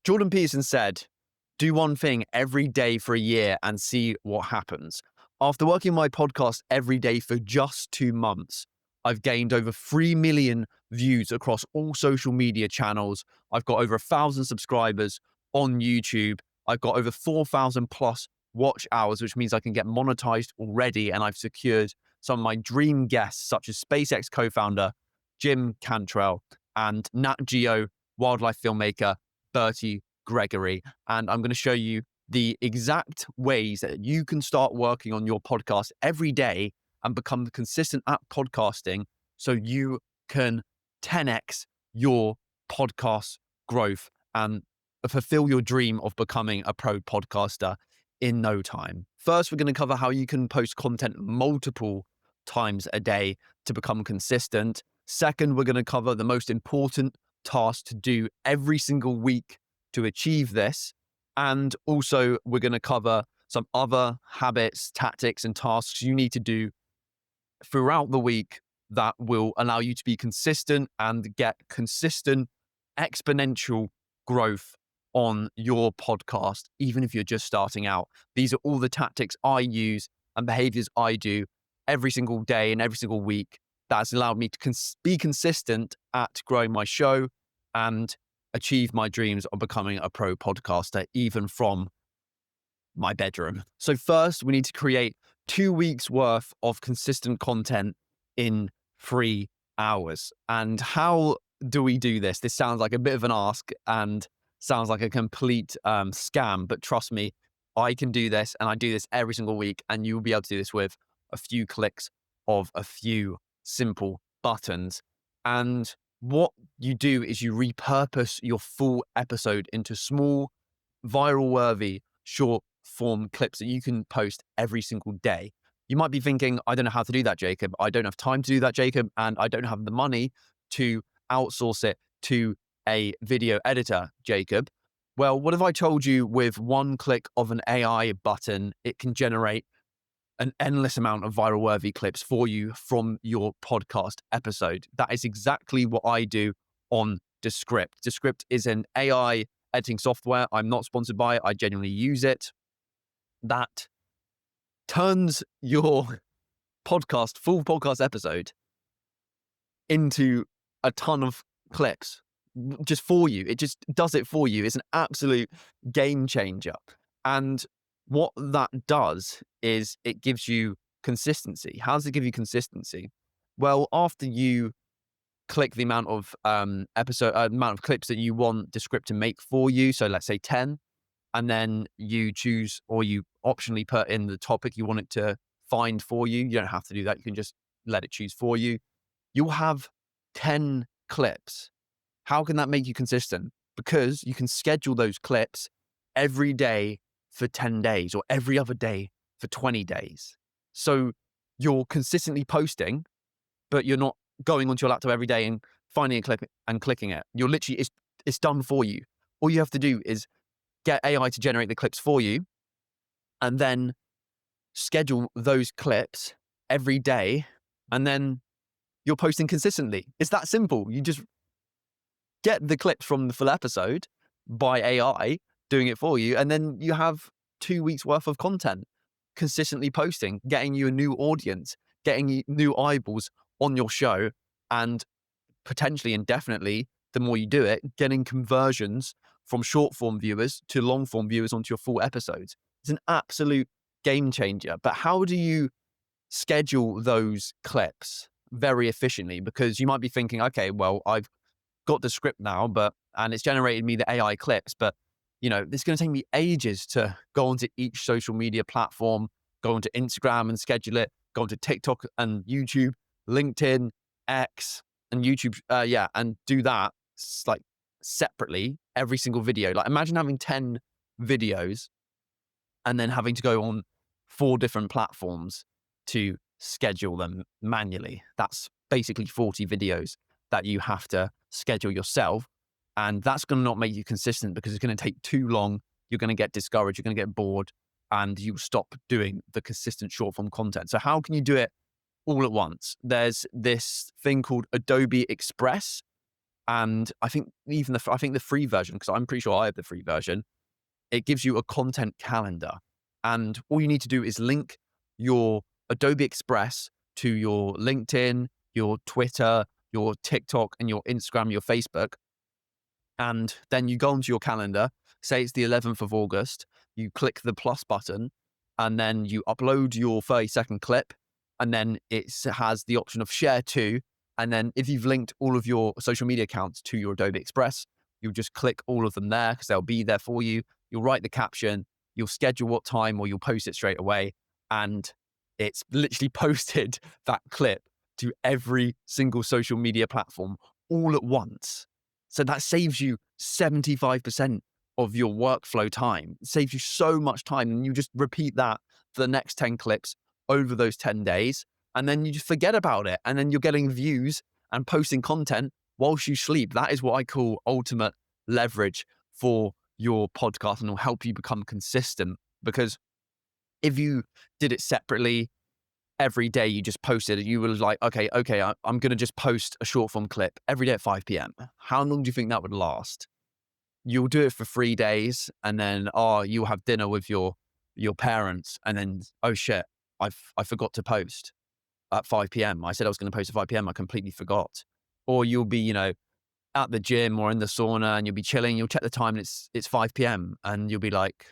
Jordan Peterson said, do one thing every day for a year and see what happens. After working my podcast every day for just 2 months, I've gained over 3 million views across all social media channels. I've got over 1,000 subscribers on YouTube. I've got over 4,000 plus watch hours, which means I can get monetized already. And I've secured some of my dream guests, such as SpaceX co-founder Jim Cantrell and Nat Geo wildlife filmmaker Bertie Gregory. And I'm going to show you the exact ways that you can start working on your podcast every day and become consistent at podcasting so you can 10x your podcast growth and fulfill your dream of becoming a pro podcaster in no time. First, we're going to cover how you can post content multiple times a day to become consistent. Second, we're going to cover the most important task to do every single week to achieve this. And also, we're going to cover some other habits, tactics, and tasks you need to do throughout the week that will allow you to be consistent and get consistent exponential growth on your podcast, even if you're just starting out. These are all the tactics I use and behaviors I do every single day and every single week that has allowed me to be consistent at growing my show and achieve my dreams of becoming a pro podcaster, even from my bedroom. So first, we need to create 2 weeks worth of consistent content in 3 hours. And how do we do this? This sounds like a bit of an ask and sounds like a complete scam, but trust me, I can do this and I do this every single week, and you'll be able to do this with a few clicks of a few simple buttons. And what you do is you repurpose your full episode into small, viral worthy, short form clips that you can post every single day. You might be thinking, I don't know how to do that, Jacob. I don't have time to do that, Jacob. And I don't have the money to outsource it to a video editor, Jacob. Well, what if I told you with one click of an AI button, it can generate an endless amount of viral worthy clips for you from your podcast episode? That is exactly what I do on Descript. Descript is an AI editing software. I'm not sponsored by it. I genuinely use it. That turns your full podcast episode into a ton of clips just for you. It just does it for you. It's an absolute game changer. And what that does is it gives you consistency. How does it give you consistency? Well, after you click the amount of clips that you want Descript to make for you, so let's say 10, and then you choose or you optionally put in the topic you want it to find for you. You don't have to do that. You can just let it choose for you. You'll have 10 clips. How can that make you consistent? Because you can schedule those clips every day for 10 days or every other day for 20 days. So you're consistently posting, but you're not going onto your laptop every day and finding a clip and clicking it. You're literally, it's done for you. All you have to do is get AI to generate the clips for you and then schedule those clips every day. And then you're posting consistently. It's that simple. You just get the clips from the full episode by AI doing it for you. And then you have 2 weeks worth of content consistently posting, getting you a new audience, getting you new eyeballs on your show, and potentially and definitely, the more you do it, getting conversions from short form viewers to long form viewers onto your full episodes. It's an absolute game changer. But how do you schedule those clips very efficiently? Because you might be thinking, okay, well, I've got the script now, and it's generated me the AI clips, but it's going to take me ages to go onto each social media platform, go onto Instagram and schedule it, go onto TikTok and YouTube, LinkedIn, X, and YouTube, and do that like separately every single video. Like imagine having 10 videos and then having to go on 4 different platforms to schedule them manually. That's basically 40 videos that you have to schedule yourself. And that's going to not make you consistent because it's going to take too long. You're going to get discouraged. You're going to get bored and you stop doing the consistent short form content. So how can you do it all at once? There's this thing called Adobe Express. And I think I think the free version, because I'm pretty sure I have the free version, it gives you a content calendar. And all you need to do is link your Adobe Express to your LinkedIn, your Twitter, your TikTok, and your Instagram, your Facebook. And then you go onto your calendar, say it's the 11th of August, you click the plus button, and then you upload your 30-second clip. And then it has the option of share to. And then if you've linked all of your social media accounts to your Adobe Express, you'll just click all of them there because they'll be there for you. You'll write the caption, you'll schedule what time, or you'll post it straight away. And it's literally posted that clip to every single social media platform all at once. So that saves you 75% of your workflow time. It saves you so much time. And you just repeat that for the next 10 clips over those 10 days. And then you just forget about it. And then you're getting views and posting content whilst you sleep. That is what I call ultimate leverage for your podcast, and will help you become consistent. Because if you did it separately, every day you just posted it, you were like, okay, I'm going to just post a short form clip every day at 5 p.m. How long do you think that would last? You'll do it for 3 days, and then, you'll have dinner with your parents, and then, oh shit, I forgot to post at 5 p.m. I said I was going to post at 5 p.m. I completely forgot. Or you'll be, at the gym or in the sauna, and you'll be chilling. You'll check the time, and it's 5 p.m. and you'll be like,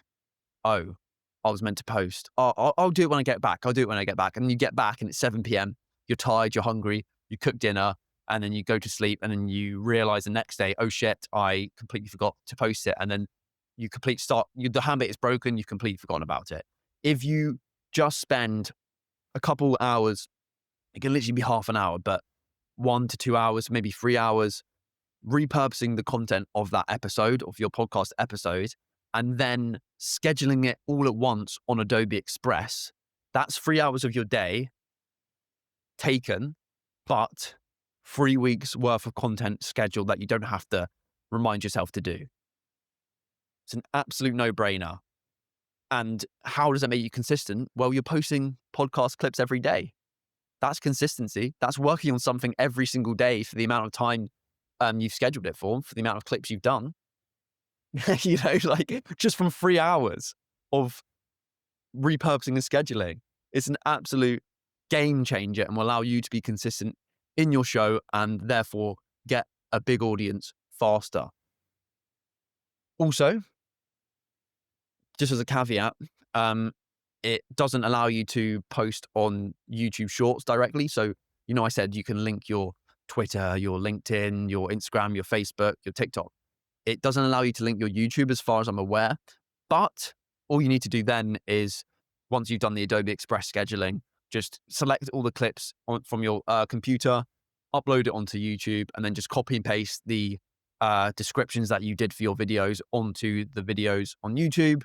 oh, I was meant to post. I'll do it when I get back. I'll do it when I get back. And you get back and it's 7 p.m. You're tired, you're hungry, you cook dinner, and then you go to sleep, and then you realize the next day, oh shit, I completely forgot to post it. And then the habit is broken. You've completely forgotten about it. If you just spend a couple hours, it can literally be half an hour, but 1 to 2 hours, maybe 3 hours, repurposing the content of that episode, of your podcast episode, and then scheduling it all at once on Adobe Express, that's 3 hours of your day taken, but 3 weeks worth of content scheduled that you don't have to remind yourself to do. It's an absolute no-brainer. And how does that make you consistent? Well, you're posting podcast clips every day. That's consistency. That's working on something every single day for the amount of time you've scheduled it for the amount of clips you've done. Like just from 3 hours of repurposing and scheduling. It's an absolute game changer and will allow you to be consistent in your show and therefore get a big audience faster. Also, just as a caveat, it doesn't allow you to post on YouTube Shorts directly. So, I said you can link your Twitter, your LinkedIn, your Instagram, your Facebook, your TikTok. It doesn't allow you to link your YouTube as far as I'm aware. But all you need to do then is, once you've done the Adobe Express scheduling, just select all the clips from your computer, upload it onto YouTube, and then just copy and paste the descriptions that you did for your videos onto the videos on YouTube.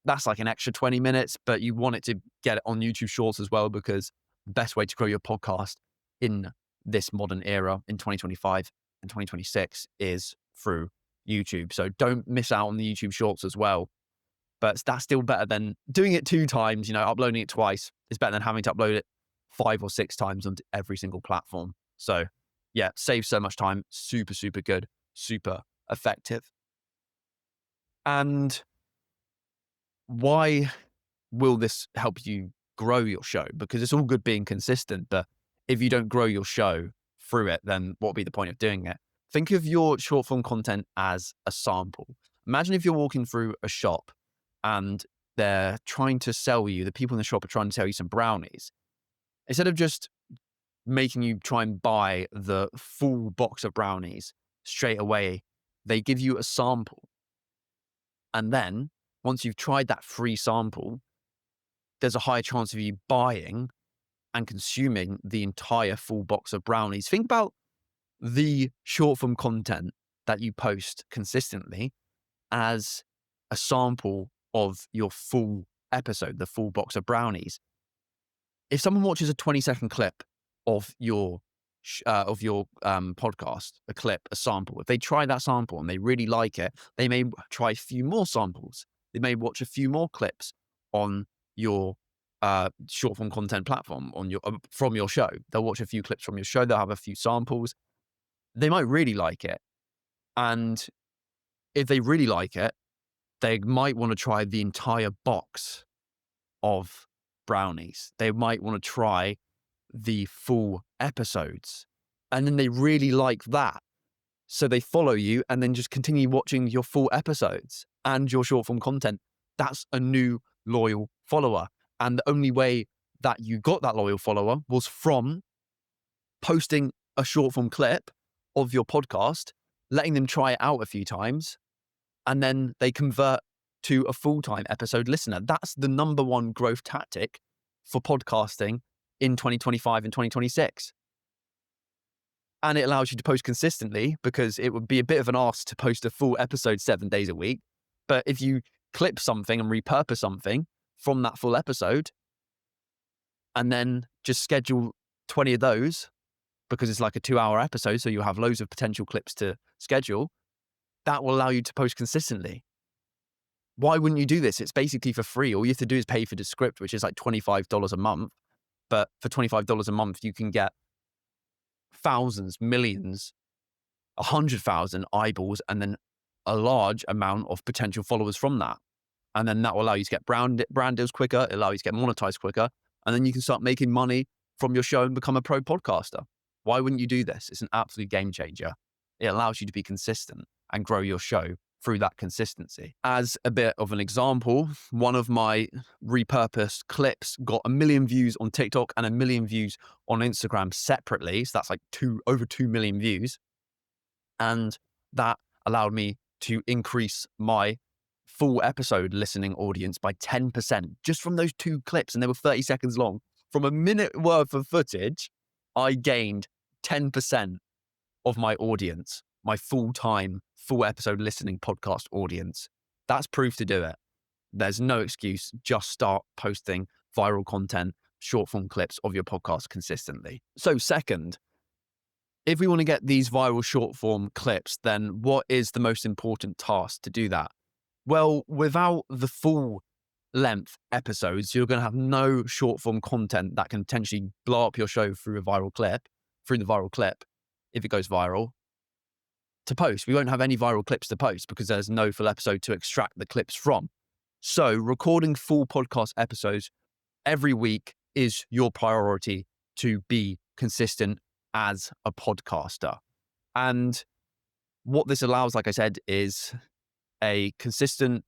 That's like an extra 20 minutes, but you want it to get it on YouTube Shorts as well, because the best way to grow your podcast in this modern era in 2025 and 2026 is through YouTube. So don't miss out on the YouTube Shorts as well. But that's still better than doing it 2 times, uploading it twice is better than having to upload it 5 or 6 times onto every single platform. So yeah, saves so much time. Super, super good, super effective. And why will this help you grow your show? Because it's all good being consistent, but if you don't grow your show through it, then what would be the point of doing it? Think of your short form content as a sample. Imagine if you're walking through a shop and they're trying to sell you, the people in the shop are trying to sell you some brownies. Instead of just making you try and buy the full box of brownies straight away, they give you a sample. And then once you've tried that free sample, there's a higher chance of you buying and consuming the entire full box of brownies. Think about the short form content that you post consistently as a sample of your full episode, the full box of brownies. If someone watches a 20-second clip of your podcast, a sample, if they try that sample and they really like it, they may try a few more samples. They may watch a few more clips on your short form content platform from your show. They'll watch a few clips from your show. They'll have a few samples. they might really like it. And if they really like it, they might want to try the entire box of brownies. They might want to try the full episodes. And then they really like that. So they follow you and then just continue watching your full episodes and your short form content. That's a new loyal follower. And the only way that you got that loyal follower was from posting a short form clip of your podcast, letting them try it out a few times, and then they convert to a full-time episode listener. That's the number one growth tactic for podcasting in 2025 and 2026. And it allows you to post consistently, because it would be a bit of an ask to post a full episode 7 days a week. But if you clip something and repurpose something from that full episode, and then just schedule 20 of those, because it's like a 2-hour episode, so you have loads of potential clips to schedule, that will allow you to post consistently. Why wouldn't you do this? It's basically for free. All you have to do is pay for Descript, which is like $25 a month. But for $25 a month, you can get thousands, millions, 100,000 eyeballs, and then a large amount of potential followers from that. And then that will allow you to get brand deals quicker. It'll allow you to get monetized quicker. And then you can start making money from your show and become a pro podcaster. Why wouldn't you do this? It's an absolute game changer. It allows you to be consistent and grow your show through that consistency. As a bit of an example, one of my repurposed clips got 1 million views on TikTok and 1 million views on Instagram separately. So that's like over 2 million views. And that allowed me to increase my full episode listening audience by 10% just from those 2 clips. And they were 30 seconds long. From a minute worth of footage, I gained 10% of my audience, my full-time, full episode listening podcast audience. That's proof to do it. There's no excuse. Just start posting viral content, short form clips of your podcast consistently. So second, if we want to get these viral short form clips, then what is the most important task to do that? Well, without the full length episodes, you're going to have no short form content that can potentially blow up your show through the viral clip, if it goes viral, to post. We won't have any viral clips to post because there's no full episode to extract the clips from. So recording full podcast episodes every week is your priority to be consistent as a podcaster. And what this allows, like I said, is a consistent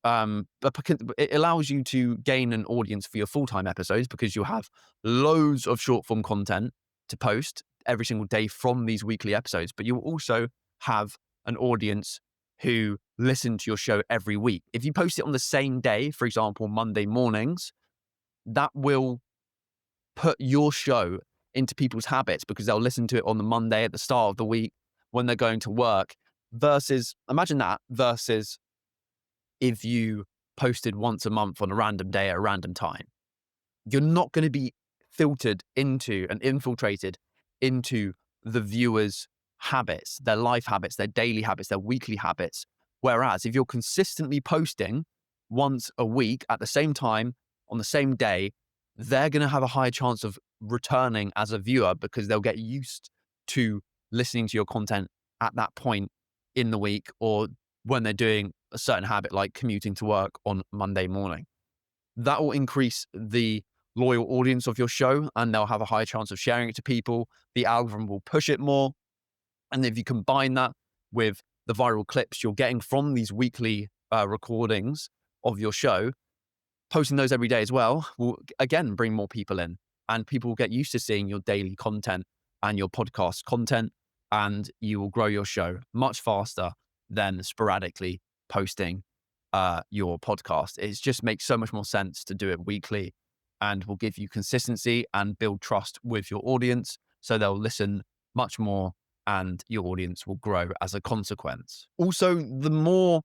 it allows you to gain an audience for your full-time episodes, because you'll have loads of short-form content to post every single day from these weekly episodes. But you'll also have an audience who listen to your show every week. If you post it on the same day, for example, Monday mornings, that will put your show into people's habits, because they'll listen to it on the Monday at the start of the week when they're going to work, versus if you posted once a month on a random day at a random time. You're not going to be filtered into and infiltrated into the viewers' habits, their life habits, their daily habits, their weekly habits. Whereas if you're consistently posting once a week at the same time, on the same day, they're going to have a higher chance of returning as a viewer, because they'll get used to listening to your content at that point in the week, or when they're doing a certain habit like commuting to work on Monday morning. That will increase the loyal audience of your show, and they'll have a higher chance of sharing it to people. The algorithm will push it more. And if you combine that with the viral clips you're getting from these weekly recordings of your show, posting those every day as well will again bring more people in, and people will get used to seeing your daily content and your podcast content, and you will grow your show much faster than sporadically posting your podcast. It just makes so much more sense to do it weekly, and will give you consistency and build trust with your audience, so they'll listen much more and your audience will grow as a consequence. Also, the more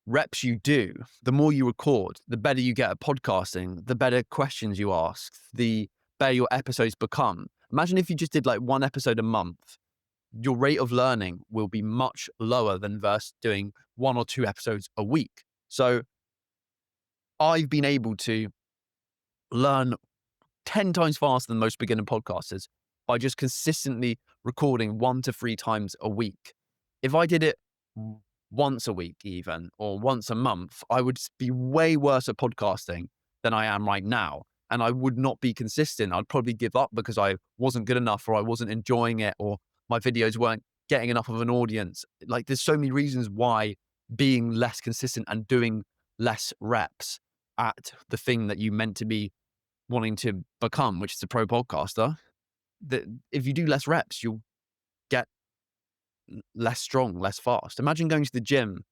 reps you do, the more you record, the better you get at podcasting, the better questions you ask, the better your episodes become. Imagine if you just did like 1 episode a month. Your rate of learning will be much lower than versus doing 1 or 2 episodes a week. So I've been able to learn 10 times faster than most beginner podcasters by just consistently recording 1 to 3 times a week. If I did it once a week even, or once a month, I would be way worse at podcasting than I am right now. And I would not be consistent. I'd probably give up because I wasn't good enough, or I wasn't enjoying it, or my videos weren't getting enough of an audience. Like, there's so many reasons why being less consistent and doing less reps at the thing that you meant to be wanting to become, which is a pro podcaster, that if you do less reps, you'll get less strong, less fast. Imagine going to the gym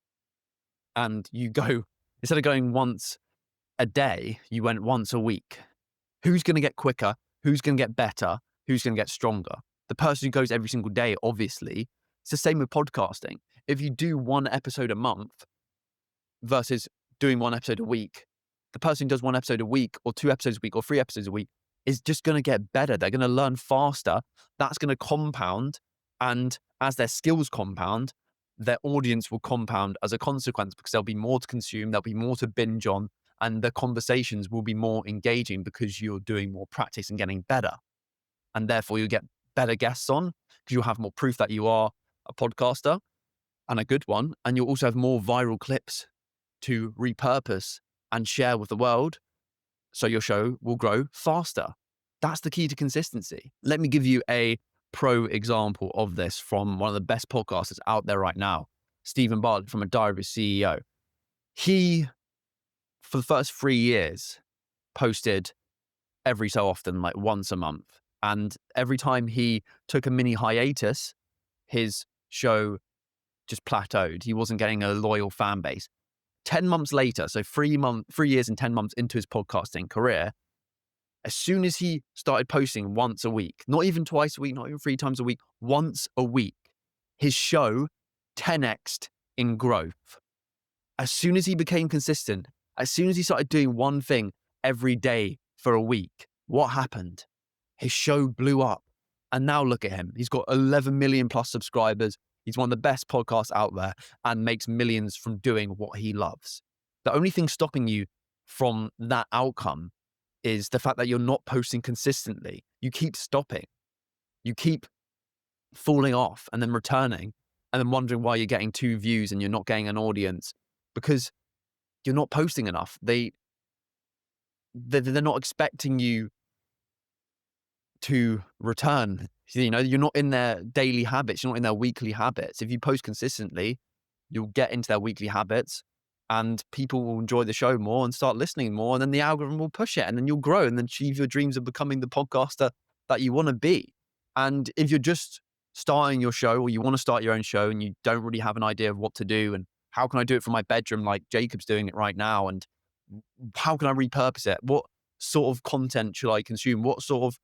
and you go, instead of going once a day, you went once a week. Who's going to get quicker? Who's going to get better? Who's going to get stronger? The person who goes every single day, obviously. It's the same with podcasting. If you do 1 episode a month versus doing 1 episode a week, the person who does 1 episode a week, or 2 episodes a week, or 3 episodes a week is just going to get better. They're going to learn faster. That's going to compound. And as their skills compound, their audience will compound as a consequence, because there'll be more to consume, there'll be more to binge on, and the conversations will be more engaging because you're doing more practice and getting better. And therefore you'll get better guests on because you'll have more proof that you are a podcaster, and a good one. And you'll also have more viral clips to repurpose and share with the world. So your show will grow faster. That's the key to consistency. Let me give you a pro example of this from one of the best podcasters out there right now, Stephen Bartlett from A Diary of a CEO. He, for the first 3 years, posted every so often, like once a month. And every time he took a mini hiatus, his show just plateaued. He wasn't getting a loyal fan base. 10 months later, so 3 years and 10 months into his podcasting career, as soon as he started posting once a week, not even twice a week, not even 3 times a week, once a week, his show 10x'd in growth. As soon as he became consistent, as soon as he started doing one thing every day for a week, what happened? His show blew up. And now look at him. He's got 11 million plus subscribers. He's one of the best podcasts out there and makes millions from doing what he loves. The only thing stopping you from that outcome is the fact that you're not posting consistently. You keep stopping. You keep falling off and then returning and then wondering why you're getting 2 views and you're not getting an audience, because you're not posting enough. They're not expecting you to return. You know, you're not in their daily habits. You're not in their weekly habits. If you post consistently, you'll get into their weekly habits and people will enjoy the show more and start listening more. And then the algorithm will push it and then you'll grow and then achieve your dreams of becoming the podcaster that you want to be. And if you're just starting your show, or you want to start your own show and you don't really have an idea of what to do and how can I do it from my bedroom like Jacob's doing it right now, and how can I repurpose it? What sort of content should I consume? What sort of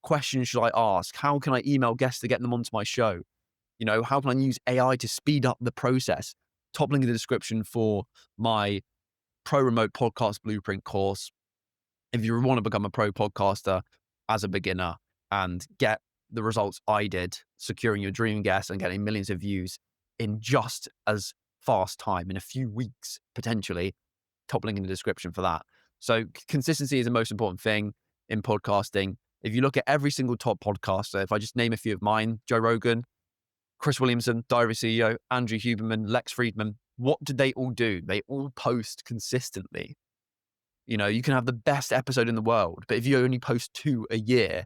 questions should I ask? How can I email guests to get them onto my show? You know, how can I use AI to speed up the process? Top link in the description for my Pro Remote Podcast Blueprint course. If you want to become a pro podcaster as a beginner and get the results I did, securing your dream guests and getting millions of views in just as fast time, in a few weeks, potentially, top link in the description for that. So consistency is the most important thing in podcasting. If you look at every single top podcaster, if I just name a few of mine, Joe Rogan, Chris Williamson, Diary of a CEO, Andrew Huberman, Lex Friedman, what did they all do? They all post consistently. You know, you can have the best episode in the world, but if you only post 2 a year,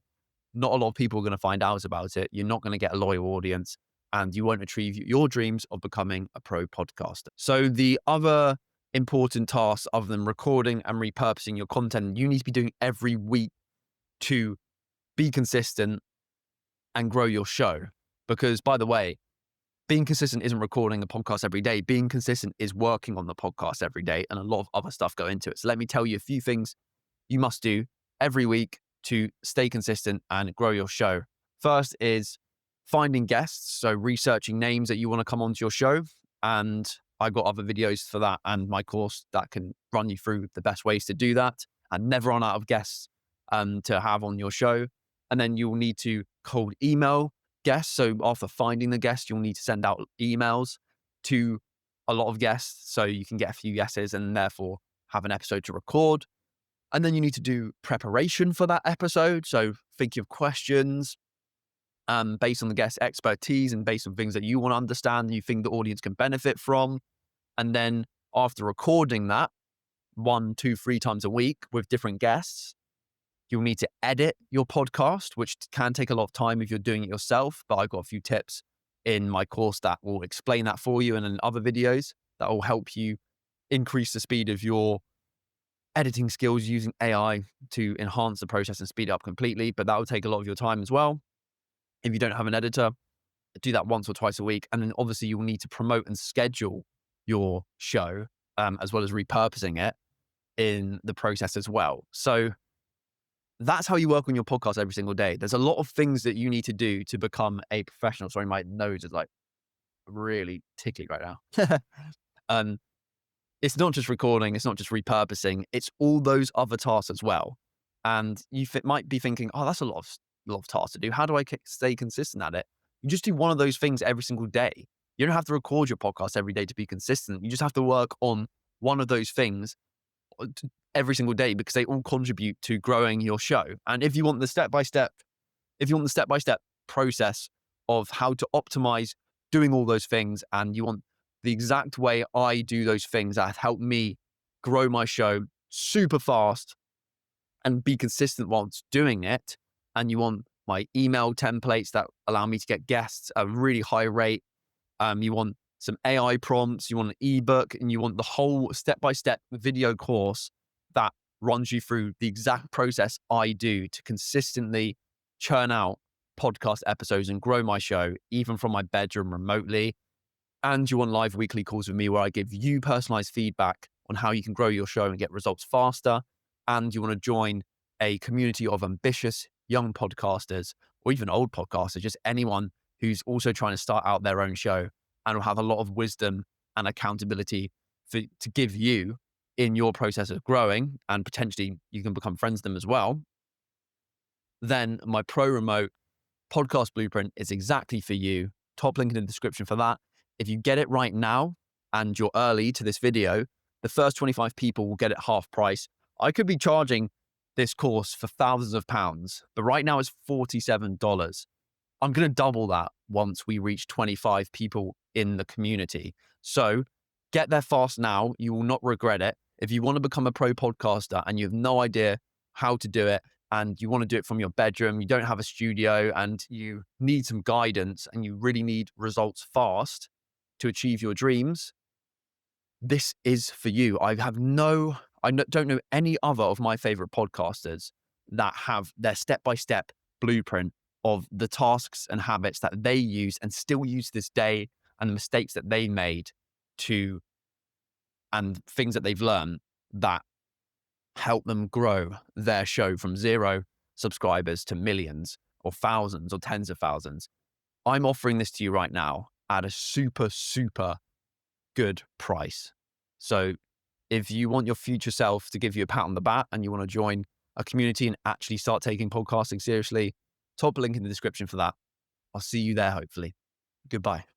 not a lot of people are going to find out about it. You're not going to get a loyal audience and you won't achieve your dreams of becoming a pro podcaster. So the other important tasks, other than recording and repurposing your content, you need to be doing every week to be consistent and grow your show. Because, by the way, being consistent isn't recording a podcast every day. Being consistent is working on the podcast every day, and a lot of other stuff go into it. So let me tell you a few things you must do every week to stay consistent and grow your show. First is finding guests. So researching names that you want to come onto your show. And I've got other videos for that and my course that can run you through the best ways to do that and never run out of guests to have on your show. And then you'll need to cold email guests. So after finding the guest, you'll need to send out emails to a lot of guests so you can get a few yeses and therefore have an episode to record. And then you need to do preparation for that episode. So think of questions based on the guest expertise and based on things that you want to understand and you think the audience can benefit from. And then after recording that 1, 2, 3 times a week with different guests, you'll need to edit your podcast, which can take a lot of time if you're doing it yourself. But I've got a few tips in my course that will explain that for you, and in other videos that will help you increase the speed of your editing skills using AI to enhance the process and speed it up completely. But that will take a lot of your time as well. If you don't have an editor, do that once or twice a week. And then obviously you'll need to promote and schedule your show, as well as repurposing it in the process as well. So that's how you work on your podcast every single day. There's a lot of things that you need to do to become a professional. Sorry, my nose is like really tickly right now. It's not just recording, it's not just repurposing, it's all those other tasks as well. And you might be thinking, oh, that's a lot of tasks to do. How do I stay consistent at it? You just do one of those things every single day. You don't have to record your podcast every day to be consistent. You just have to work on one of those things every single day, because they all contribute to growing your show. And if you want the step-by-step process of how to optimize doing all those things, and you want the exact way I do those things that have helped me grow my show super fast and be consistent whilst doing it, and you want my email templates that allow me to get guests at a really high rate, you want some AI prompts, you want an ebook, and you want the whole step-by-step video course that runs you through the exact process I do to consistently churn out podcast episodes and grow my show, even from my bedroom remotely. And you want live weekly calls with me where I give you personalized feedback on how you can grow your show and get results faster. And you want to join a community of ambitious young podcasters, or even old podcasters, just anyone who's also trying to start out their own show and will have a lot of wisdom and accountability to give you in your process of growing, and potentially you can become friends with them as well. Then my pro remote podcast blueprint is exactly for you. Top link in the description for that. If you get it right now and you're early to this video, the first 25 people will get it half price. I could be charging this course for thousands of pounds, but right now it's $47. I'm going to double that once we reach 25 people in the community. So get there fast now. You will not regret it. If you want to become a pro podcaster and you have no idea how to do it, and you want to do it from your bedroom, you don't have a studio, and you need some guidance, and you really need results fast to achieve your dreams, this is for you. I don't know any other of my favorite podcasters that have their step-by-step blueprint of the tasks and habits that they use and still use to this day, and the mistakes that they made and things that they've learned that help them grow their show from 0 subscribers to millions or thousands or tens of thousands. I'm offering this to you right now at a super, super good price. So if you want your future self to give you a pat on the back and you want to join a community and actually start taking podcasting seriously, top link in the description for that. I'll see you there, hopefully. Goodbye.